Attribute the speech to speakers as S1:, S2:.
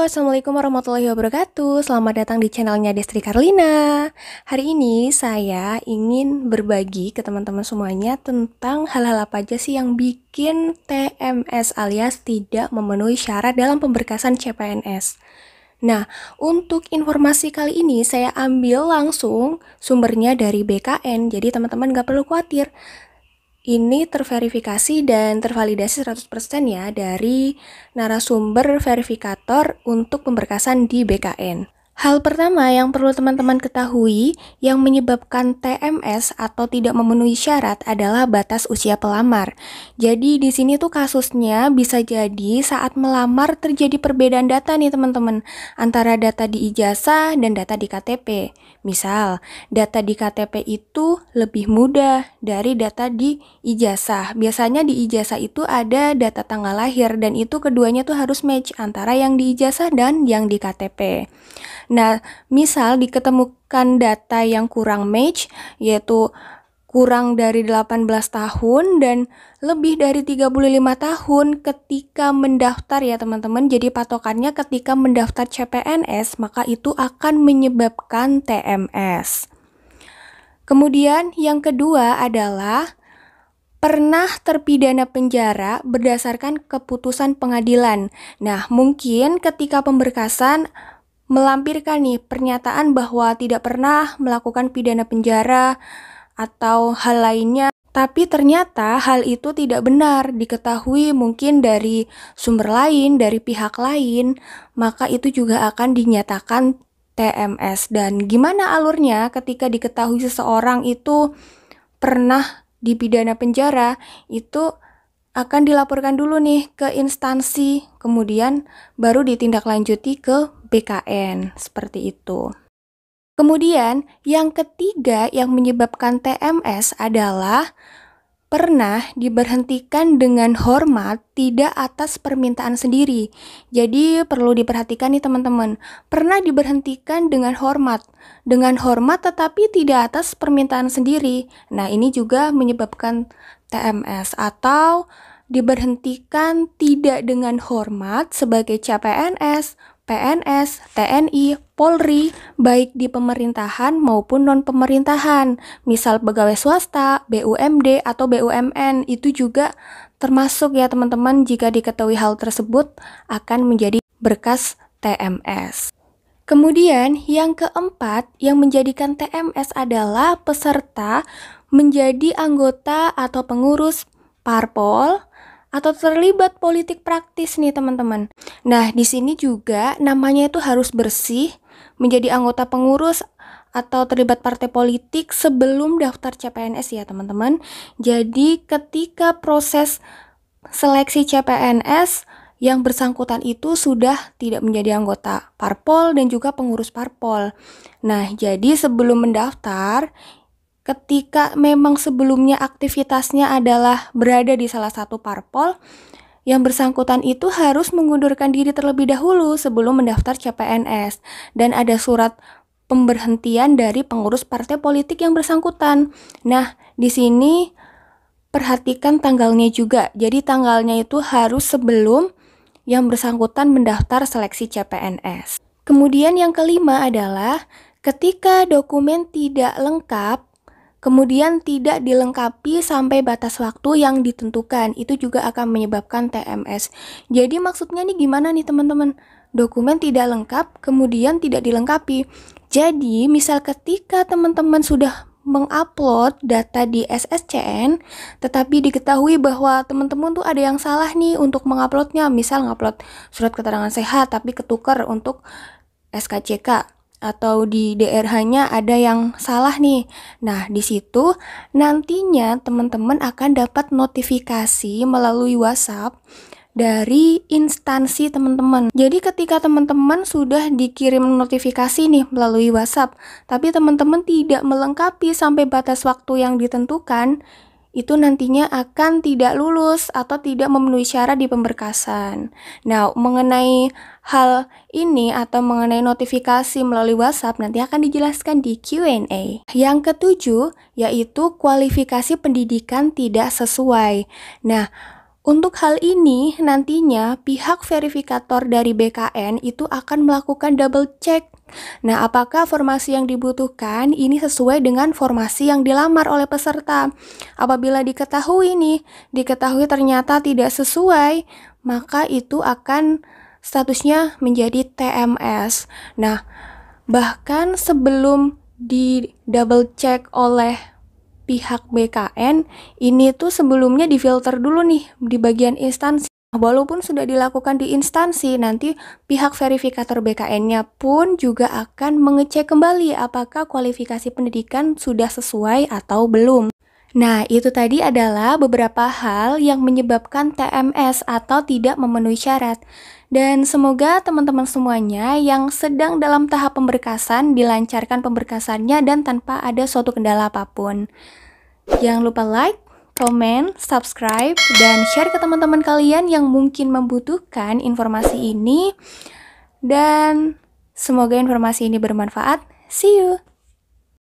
S1: Assalamualaikum warahmatullahi wabarakatuh. Selamat datang di channelnya Destri Carlina. Hari ini saya ingin berbagi ke teman-teman semuanya tentang hal-hal apa aja sih yang bikin TMS alias tidak memenuhi syarat dalam pemberkasan CPNS. Nah, untuk informasi kali ini saya ambil langsung sumbernya dari BKN, jadi teman-teman gak perlu khawatir. Ini terverifikasi dan tervalidasi 100% ya dari narasumber verifikator untuk pemberkasan di BKN. Hal pertama yang perlu teman-teman ketahui yang menyebabkan TMS atau tidak memenuhi syarat adalah batas usia pelamar. Jadi di sini tuh kasusnya bisa jadi saat melamar terjadi perbedaan data nih teman-teman antara data di ijazah dan data di KTP. Misal, data di KTP itu lebih mudah dari data di ijazah. Biasanya di ijazah itu ada data tanggal lahir dan itu keduanya tuh harus match antara yang di ijazah dan yang di KTP. Nah, misal diketemukan data yang kurang match, yaitu kurang dari 18 tahun dan lebih dari 35 tahun ketika mendaftar ya teman-teman. Jadi patokannya ketika mendaftar CPNS, maka itu akan menyebabkan TMS. Kemudian yang kedua adalah pernah terpidana penjara berdasarkan keputusan pengadilan. Nah, mungkin ketika pemberkasan melampirkan nih pernyataan bahwa tidak pernah melakukan pidana penjara atau hal lainnya, tapi ternyata hal itu tidak benar diketahui mungkin dari sumber lain, dari pihak lain, maka itu juga akan dinyatakan TMS. Dan gimana alurnya ketika diketahui seseorang itu pernah dipidana penjara, itu akan dilaporkan dulu nih ke instansi, kemudian baru ditindaklanjuti ke BKN, seperti itu. Kemudian yang ketiga yang menyebabkan TMS adalah pernah diberhentikan dengan hormat tidak atas permintaan sendiri. Jadi perlu diperhatikan nih teman-teman, pernah diberhentikan dengan hormat tetapi tidak atas permintaan sendiri. Nah, ini juga menyebabkan TMS. Atau diberhentikan tidak dengan hormat sebagai CPNS, PNS, TNI, Polri, baik di pemerintahan maupun non-pemerintahan. Misal pegawai swasta, BUMD, atau BUMN, itu juga termasuk ya teman-teman. Jika diketahui hal tersebut akan menjadi berkas TMS. Kemudian yang keempat yang menjadikan TMS adalah peserta menjadi anggota atau pengurus parpol atau terlibat politik praktis nih teman-teman. Nah, di sini juga namanya itu harus bersih, menjadi anggota pengurus atau terlibat partai politik sebelum daftar CPNS ya teman-teman. Jadi ketika proses seleksi CPNS yang bersangkutan itu sudah tidak menjadi anggota parpol dan juga pengurus parpol. Nah, jadi sebelum mendaftar, ketika memang sebelumnya aktivitasnya adalah berada di salah satu parpol, yang bersangkutan itu harus mengundurkan diri terlebih dahulu sebelum mendaftar CPNS. Dan ada surat pemberhentian dari pengurus partai politik yang bersangkutan. Nah, di sini perhatikan tanggalnya juga. Jadi tanggalnya itu harus sebelum yang bersangkutan mendaftar seleksi CPNS. Kemudian yang kelima adalah ketika dokumen tidak lengkap, kemudian tidak dilengkapi sampai batas waktu yang ditentukan, itu juga akan menyebabkan TMS. Jadi maksudnya nih gimana nih teman-teman? Dokumen tidak lengkap, kemudian tidak dilengkapi. Jadi misal ketika teman-teman sudah mengupload data di SSCN, tetapi diketahui bahwa teman-teman tuh ada yang salah nih untuk menguploadnya. Misal ngupload surat keterangan sehat tapi ketukar untuk SKCK. Atau di DRH-nya ada yang salah nih. Nah, di situ nantinya teman-teman akan dapat notifikasi melalui WhatsApp dari instansi teman-teman. Jadi ketika teman-teman sudah dikirim notifikasi nih melalui WhatsApp, tapi teman-teman tidak melengkapi sampai batas waktu yang ditentukan, itu nantinya akan tidak lulus atau tidak memenuhi syarat di pemberkasan. Nah, mengenai hal ini atau mengenai notifikasi melalui WhatsApp nanti akan dijelaskan di Q&A. Yang ketujuh, yaitu kualifikasi pendidikan tidak sesuai. Nah, Untuk hal ini, nantinya pihak verifikator dari BKN itu akan melakukan double check. Nah, apakah formasi yang dibutuhkan ini sesuai dengan formasi yang dilamar oleh peserta? Apabila diketahui ternyata tidak sesuai, maka itu akan statusnya menjadi TMS. Nah, bahkan sebelum di double check oleh pihak BKN, ini tuh sebelumnya difilter dulu nih di bagian instansi. Walaupun sudah dilakukan di instansi, nanti pihak verifikator BKN-nya pun juga akan mengecek kembali apakah kualifikasi pendidikan sudah sesuai atau belum. Nah, itu tadi adalah beberapa hal yang menyebabkan TMS atau tidak memenuhi syarat. Dan semoga teman-teman semuanya yang sedang dalam tahap pemberkasan dilancarkan pemberkasannya dan tanpa ada suatu kendala apapun. Jangan lupa like, komen, subscribe, dan share ke teman-teman kalian yang mungkin membutuhkan informasi ini. Dan semoga informasi ini bermanfaat. See you!